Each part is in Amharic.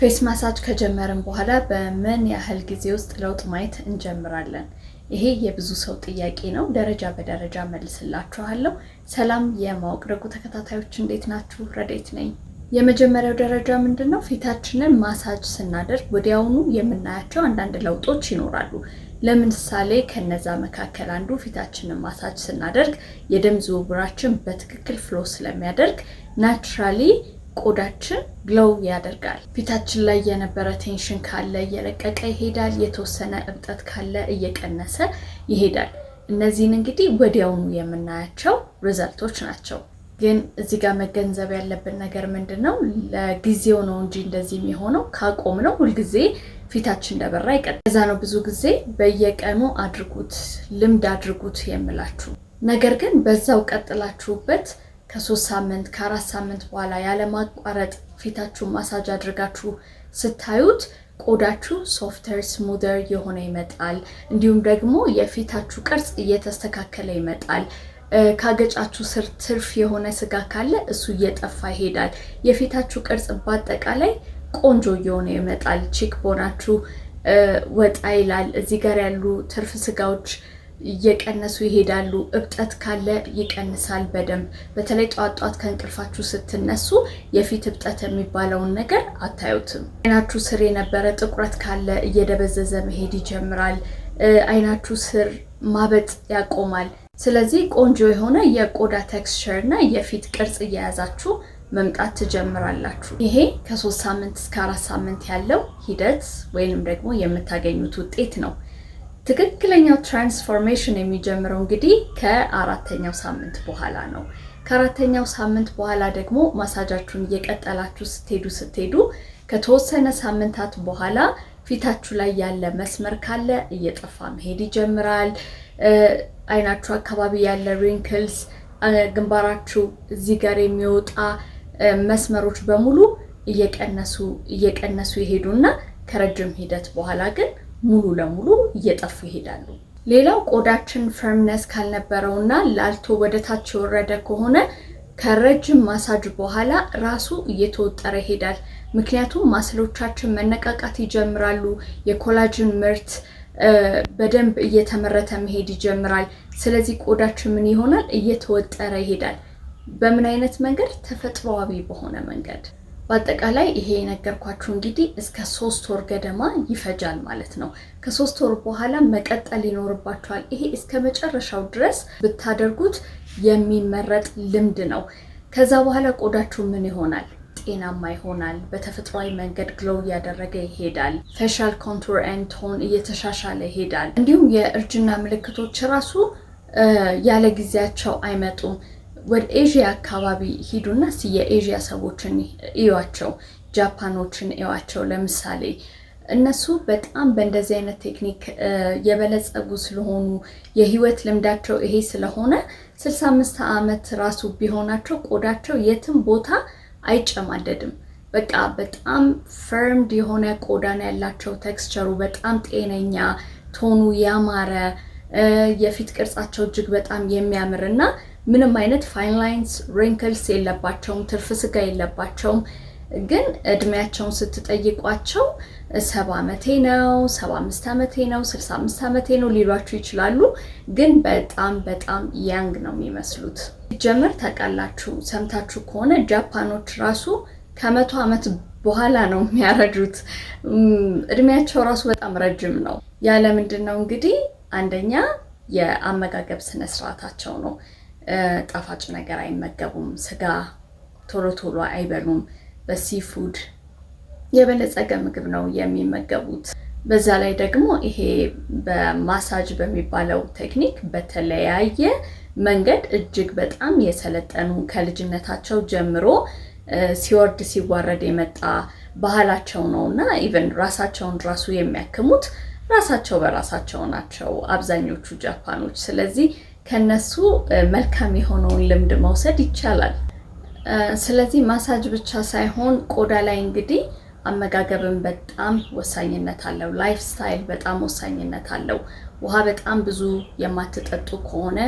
ፌስ ማሳጅ ከጀመርን በኋላ በምን ያህል ጊዜ ውስጥ ለውጥ ማየት እንጀምራለን? ይሄ የብዙ ሰው ጥያቄ ነው። ደረጃ በደረጃ መልስላችኋለሁ። ሰላም የማወቅ ደጉ ተከታታዮች እንዴት ናችሁ? ረዴት ነኝ። የመጀመሪያው ደረጃ ምንድነው? ፊታችንን ማሳጅ ስናደርግ ወዲያውኑ የምናያቸው አንዳንድ ለውጦች ይኖራሉ። ለምሳሌ ከነዛ መካከል አንዱ ፊታችንን ማሳጅ ስናደርግ የደም ዝውውራችን በትክክል ፍሎ ስለሚያደርግ ናቹራሊ ቆዳችን ግሎው ያደርጋል። ፊታችን ላይ የነበረ ቴንሽን ካለ እየለቀቀ ይሄዳል። የተወሰነ እብጠት ካለ እየቀነሰ ይሄዳል። እነዚህን እንግዲህ ወዲያውኑ የምናያቸው ሪዘልቶች ናቸው። ግን እዚህ ጋር መገንዘብ ያለብን ነገር ምንድነው? ለጊዜው ነው እንጂ እንደዚህ የሚሆነው ካቆምነው ሁልጊዜ ፊታችን እንደበራ ይቀጥላል። እዛ ነው ብዙ ጊዜ በየቀኑ አድርጉት፣ ልምድ አድርጉት የምላችሁ። ነገር ግን በዛው ቀጥላችሁበት ከ3 ሳምንት ከ4 ሳምንት በኋላ ያለማቋረጥ ፊታችሁን ማሳጅ አድርጋችሁ ስታዩት ቆዳችሁ ሶፍተር ስሙዘር የሆነ ይመጣል። እንዲሁም ደግሞ የፊታችሁ ቅርጽ እየተስተካከለ ይመጣል። ካገጫችሁ ስር ትርፍ የሆነ ስጋ ካለ እሱ እየጠፋ ይሄዳል። የፊታችሁ ቅርጽ በአጠቃላይ ቆንጆ እየሆነ ይመጣል። ቺክ ቦናችሁ ወጣ ይላል። እዚህ ጋር ያሉ ትርፍ ስጋዎች እየቀነሱ ይሄዳሉ። እብጠት ካለ ይቀንሳል በደንብ። በተለይ ጧት ከእንቅልፋችሁ ስትነሱ የፊት እብጠት የሚባለውን ነገር አታዩትም። አይናችሁ ስር የነበረ ጥቁረት ካለ እየደበዘዘ መሄድ ይጀምራል። አይናችሁ ስር ማበጥ ያቆማል። ስለዚህ ቆንጆ የሆነ የቆዳ ቴክስቸር እና የፊት ቅርጽ እየያዛችሁ መምጣት ትጀምራላችሁ። ይሄ ከ3 ሳምንት እስከ 4 ሳምንት ያለው ሂደት ወይንም ደግሞ የምታገኙት ውጤት ነው። ትክክለኛው ትራንስፎርሜሽን የሚጀምረው እንግዲህ ከ4ኛው ሳምንት በኋላ ነው። ከ4ኛው ሳምንት በኋላ ደግሞ ማሳጃችሁን እየቀጠላችሁ ስትሄዱ ከተወሰነ ሳምንታት በኋላ ፊታችሁ ላይ ያለ መስመር ካለ እየጠፋ መሄድ ይጀምራል። አይናችሁ አካባቢ ያለ ሪንክልስ፣ ግንባራችሁ እዚህ ጋር የሚወጣ መስመሮች በሙሉ እየቀነሱ ይሄዱና ከረጅም ሂደት በኋላ ግን ሙሉ ለሙሉ እየጠፉ ይሄዳሉ። ሌላው ቆዳችን ፈርምነስ ካልነበረውና ላልቶ ወደታች የወረደ ከሆነ ከረጅም ማሳጅ በኋላ ራሱ እየተወጠረ ይሄዳል። ምክንያቱም ማስሎቻችን መነቃቃት ይጀምራሉ። የኮላጅን ምርት በደንብ እየተመረተ መሄድ ይጀምራል። ስለዚህ ቆዳችን ምን ይሆናል? እየተወጠረ ይሄዳል። በምን አይነት መንገድ? ተፈጥሯዊ በሆነ መንገድ። በአጠቃላይ ይሄ የነገርኳችሁ እንግዲህ እስከ 3 ወር ገደማ ይፈጃል ማለት ነው። ከ3 ወር በኋላ መቀጠል ይኖርባችኋል። ይሄ እስከ መጨረሻው ድረስ ብታደርጉት የሚመረጥ ልምድ ነው። ከዛ በኋላ ቆዳችሁ ምን ይሆናል? ጤናማ ይሆናል። በተፈጥሯዊ መንገድ ግሎው እያደረገ ይሄዳል። ፌሻል ኮንቱር ኤንድ ቶን እየተሻሻለ ይሄዳል። እንዲሁም የእርጅና ምልክቶች ራሱ ያለ ጊዜያቸው አይመጡም። ወደ ኤዥያ አካባቢ ሂዱና የኤዥያ ሰዎችን እዩዋቸው፣ ጃፓኖችን እዩዋቸው። ለምሳሌ እነሱ በጣም በእንደዚህ አይነት ቴክኒክ የበለጸጉ ስለሆኑ የህይወት ልምዳቸው ይሄ ስለሆነ 65 ዓመት ራሱ ቢሆናቸው ቆዳቸው የትም ቦታ አይጨማደድም። በቃ በጣም ፈርምድ የሆነ ቆዳን ያላቸው፣ ቴክስቸሩ በጣም ጤነኛ፣ ቶኑ ያማረ፣ የፊት ቅርጻቸው እጅግ በጣም የሚያምርና ምንም አይነት ፋይን ላይንስ ሪንክልስ የለባቸውም፣ ትርፍ ስጋ የለባቸውም። ግን እድሜያቸውን ስትጠይቋቸው 70 ዓመቴ ነው፣ 75 ዓመቴ ነው፣ 65 ዓመቴ ነው ሊሏችሁ ይችላሉ። ግን በጣም ያንግ ነው የሚመስሉት። ጀምር ታውቃላችሁ፣ ሰምታችሁ ከሆነ ጃፓኖች ራሱ ከ100 ዓመት በኋላ ነው የሚያረጁት። እድሜያቸው ራሱ በጣም ረጅም ነው። ያለ ምንድነው እንግዲህ አንደኛ የአመጋገብ ስነ ስርዓታቸው ነው። ጣፋጭ ነገር አይመገቡም። ስጋ ቶሎ አይበሉም። በሲፉድ የበለጸገ ምግብ ነው የሚመገቡት። በዛ ላይ ደግሞ ይሄ በማሳጅ በሚባለው ቴክኒክ በተለያየ መንገድ እጅግ በጣም የሰለጠኑ ከልጅነታቸው ጀምሮ ሲወርድ ሲዋረድ የመጣ ባህላቸው ነውና ኢቨን ራሳቸውን ራሱ የሚያክሙት ራሳቸው በራሳቸው ናቸው አብዛኞቹ ጃፓኖች። ስለዚህ ከነሱ መልካም የሆነውን ልምድ መውሰድ ይቻላል። ስለዚህ ማሳጅ ብቻ ሳይሆን ቆዳ ላይ እንግዲህ አመጋገብን በጣም ወሳኝነት አለው። ላይፍ ስታይል በጣም ወሳኝነት አለው። ውሃ በጣም ብዙ የማትጠጡ ከሆነ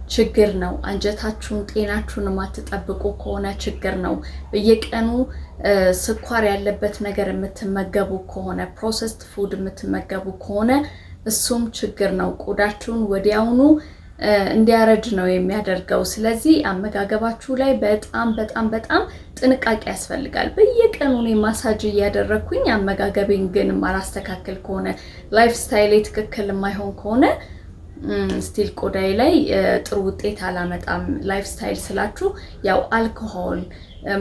ችግር ነው። አንጀታችሁን ጤናችሁን የማትጠብቁ ከሆነ ችግር ነው። በየቀኑ ስኳር ያለበት ነገር የምትመገቡ ከሆነ ፕሮሰስድ ፉድ የምትመገቡ ከሆነ እሱም ችግር ነው። ቆዳችሁን ወዲያውኑ እንዲያረጅ ነው የሚያደርገው። ስለዚህ አመጋገባችሁ ላይ በጣም በጣም በጣም ጥንቃቄ ያስፈልጋል። በየቀኑ እኔ ማሳጅ እያደረኩኝ አመጋገቤን ግን ማላስተካከል ከሆነ ላይፍ ስታይሌ ትክክል የማይሆን ከሆነ ስቲል ቆዳዬ ላይ ጥሩ ውጤት አላመጣም። ላይፍ ስታይል ስላችሁ ያው አልኮሆል፣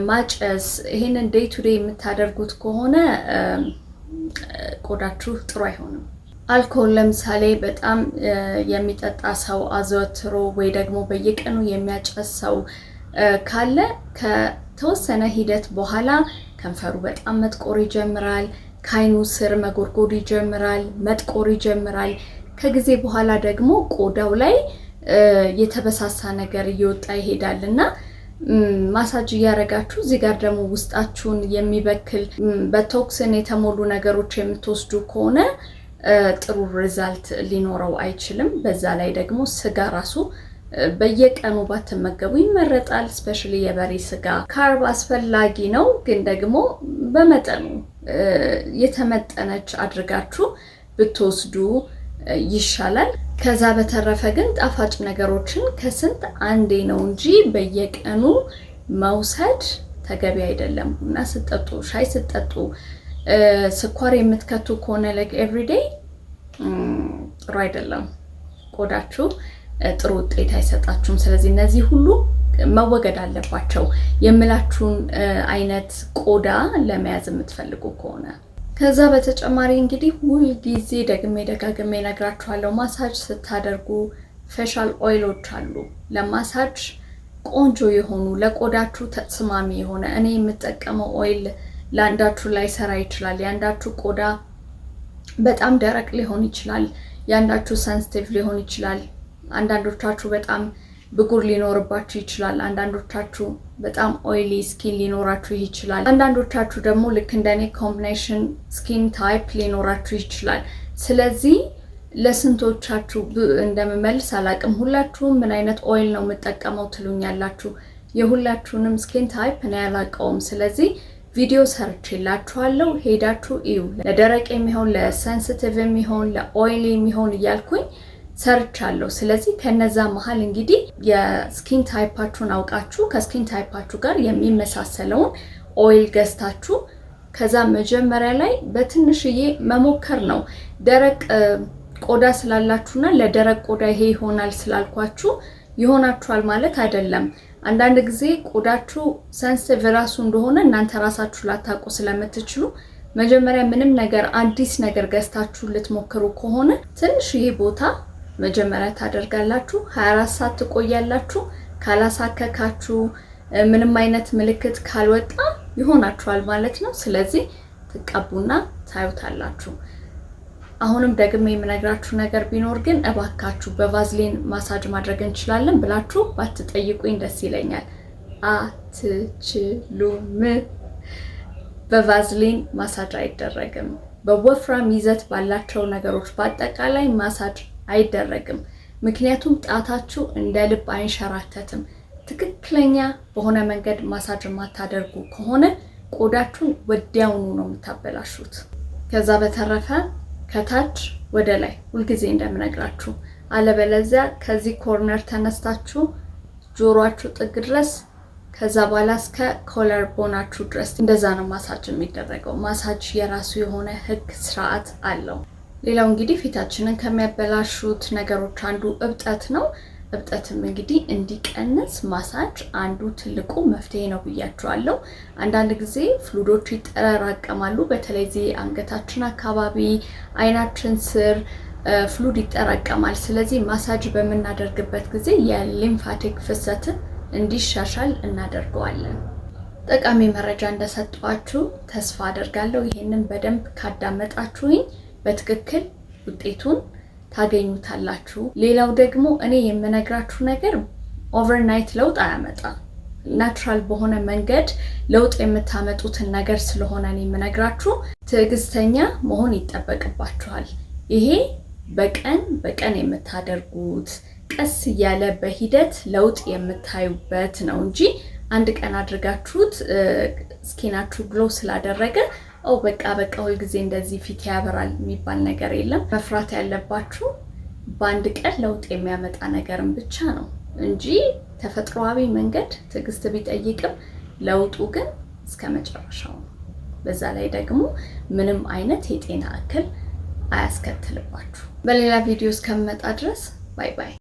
ማጨስ ይሄንን ዴይ ቱ ዴይ የምታደርጉት ከሆነ ቆዳችሁ ጥሩ አይሆንም። አልኮል ለምሳሌ በጣም የሚጠጣ ሰው አዘወትሮ ወይ ደግሞ በየቀኑ የሚያጨስ ሰው ካለ ከተወሰነ ሂደት በኋላ ከንፈሩ በጣም መጥቆር ይጀምራል። ከዓይኑ ስር መጎርጎድ ይጀምራል፣ መጥቆር ይጀምራል። ከጊዜ በኋላ ደግሞ ቆዳው ላይ የተበሳሳ ነገር እየወጣ ይሄዳልና ማሳጅ እያደረጋችሁ እዚህ ጋር ደግሞ ውስጣችሁን የሚበክል በቶክሲን የተሞሉ ነገሮች የምትወስዱ ከሆነ ጥሩ ሪዛልት ሊኖረው አይችልም። በዛ ላይ ደግሞ ስጋ ራሱ በየቀኑ ባትመገቡ ይመረጣል። ስፔሻሊ የበሬ ስጋ ካርብ አስፈላጊ ነው፣ ግን ደግሞ በመጠኑ የተመጠነች አድርጋችሁ ብትወስዱ ይሻላል። ከዛ በተረፈ ግን ጣፋጭ ነገሮችን ከስንት አንዴ ነው እንጂ በየቀኑ መውሰድ ተገቢ አይደለም። ቡና ስትጠጡ፣ ሻይ ስትጠጡ ስኳር የምትከቱ ከሆነ ላይክ ኤቭሪዴይ ጥሩ አይደለም። ቆዳችሁ ጥሩ ውጤት አይሰጣችሁም። ስለዚህ እነዚህ ሁሉ መወገድ አለባቸው የምላችሁን አይነት ቆዳ ለመያዝ የምትፈልጉ ከሆነ። ከዛ በተጨማሪ እንግዲህ ሁል ጊዜ ደጋግሜ ነግራችኋለሁ፣ ማሳጅ ስታደርጉ ፌሻል ኦይሎች አሉ ለማሳጅ ቆንጆ የሆኑ ለቆዳችሁ ተስማሚ የሆነ። እኔ የምጠቀመው ኦይል ለአንዳችሁ ላይ ሰራ ይችላል። የአንዳችሁ ቆዳ በጣም ደረቅ ሊሆን ይችላል፣ የአንዳችሁ ሰንሲቲቭ ሊሆን ይችላል። አንዳንዶቻችሁ በጣም ብጉር ሊኖርባችሁ ይችላል። አንዳንዶቻችሁ በጣም ኦይሊ ስኪን ሊኖራችሁ ይችላል። አንዳንዶቻችሁ ደግሞ ልክ እንደኔ ኮምቢኔሽን ስኪን ታይፕ ሊኖራችሁ ይችላል። ስለዚህ ለስንቶቻችሁ እንደምመልስ አላቅም። ሁላችሁም ምን አይነት ኦይል ነው የምጠቀመው ትሉኛላችሁ። የሁላችሁንም ስኪን ታይፕ እኔ አላውቀውም። ስለዚህ ቪዲዮ ሰርቼላችኋለሁ፣ ሄዳችሁ እዩ። ለደረቅ የሚሆን ለሴንሲቲቭ የሚሆን ለኦይሊ የሚሆን እያልኩኝ ሰርቻለሁ። ስለዚህ ከነዛ መሃል እንግዲህ የስኪን ታይፓችሁን አውቃችሁ ከስኪን ታይፓችሁ ጋር የሚመሳሰለውን ኦይል ገዝታችሁ ከዛ መጀመሪያ ላይ በትንሽዬ መሞከር ነው። ደረቅ ቆዳ ስላላችሁና ለደረቅ ቆዳ ይሄ ይሆናል ስላልኳችሁ ይሆናችኋል ማለት አይደለም። አንዳንድ ጊዜ ቆዳችሁ ሰንሲቲቭ ራሱ እንደሆነ እናንተ ራሳችሁ ላታውቁ ስለምትችሉ መጀመሪያ ምንም ነገር አዲስ ነገር ገዝታችሁ ልትሞክሩ ከሆነ ትንሽዬ ቦታ መጀመሪያ ታደርጋላችሁ። 24 ሰዓት ትቆያላችሁ። ካላሳከካችሁ ምንም አይነት ምልክት ካልወጣ ይሆናችኋል ማለት ነው። ስለዚህ ትቀቡና ታዩታላችሁ። አሁንም ደግሜ የምነግራችሁ ነገር ቢኖር ግን እባካችሁ በቫዝሊን ማሳጅ ማድረግ እንችላለን ብላችሁ ባትጠይቁኝ ደስ ይለኛል። አትችሉም። በቫዝሊን ማሳጅ አይደረግም። በወፍራም ይዘት ባላቸው ነገሮች በአጠቃላይ ማሳጅ አይደረግም። ምክንያቱም ጣታችሁ እንደ ልብ አይንሸራተትም። ትክክለኛ በሆነ መንገድ ማሳጅ የማታደርጉ ከሆነ ቆዳችሁን ወዲያውኑ ነው የምታበላሹት። ከዛ በተረፈ ከታች ወደ ላይ ሁልጊዜ እንደምነግራችሁ፣ አለበለዚያ ከዚህ ኮርነር ተነስታችሁ ጆሮአችሁ ጥግ ድረስ ከዛ በኋላ እስከ ኮለር ቦናችሁ ድረስ እንደዛ ነው ማሳጅ የሚደረገው። ማሳጅ የራሱ የሆነ ህግ ስርዓት አለው። ሌላው እንግዲህ ፊታችንን ከሚያበላሹት ነገሮች አንዱ እብጠት ነው። እብጠትም እንግዲህ እንዲቀንስ ማሳጅ አንዱ ትልቁ መፍትሄ ነው ብያችኋለሁ። አንዳንድ ጊዜ ፍሉዶች ይጠራቀማሉ። በተለይ እዚህ አንገታችን አካባቢ፣ አይናችን ስር ፍሉድ ይጠራቀማል። ስለዚህ ማሳጅ በምናደርግበት ጊዜ የሊምፋቲክ ፍሰትን እንዲሻሻል እናደርገዋለን። ጠቃሚ መረጃ እንደሰጧችሁ ተስፋ አደርጋለሁ። ይሄንን በደንብ ካዳመጣችሁኝ በትክክል ውጤቱን ታገኙታላችሁ። ሌላው ደግሞ እኔ የምነግራችሁ ነገር ኦቨርናይት ለውጥ አያመጣም። ናቹራል በሆነ መንገድ ለውጥ የምታመጡትን ነገር ስለሆነ እኔ የምነግራችሁ ትዕግስተኛ መሆን ይጠበቅባችኋል። ይሄ በቀን የምታደርጉት ቀስ እያለ በሂደት ለውጥ የምታዩበት ነው እንጂ አንድ ቀን አድርጋችሁት ስኪናችሁ ግሎ ስላደረገ በቃ ሁል ጊዜ እንደዚህ ፊት ያበራል የሚባል ነገር የለም። መፍራት ያለባችሁ በአንድ ቀን ለውጥ የሚያመጣ ነገርን ብቻ ነው እንጂ ተፈጥሯዊ መንገድ ትዕግስት ቢጠይቅም ለውጡ ግን እስከ መጨረሻው ነው። በዛ ላይ ደግሞ ምንም አይነት የጤና እክል አያስከትልባችሁ። በሌላ ቪዲዮ እስከምመጣ ድረስ ባይ ባይ።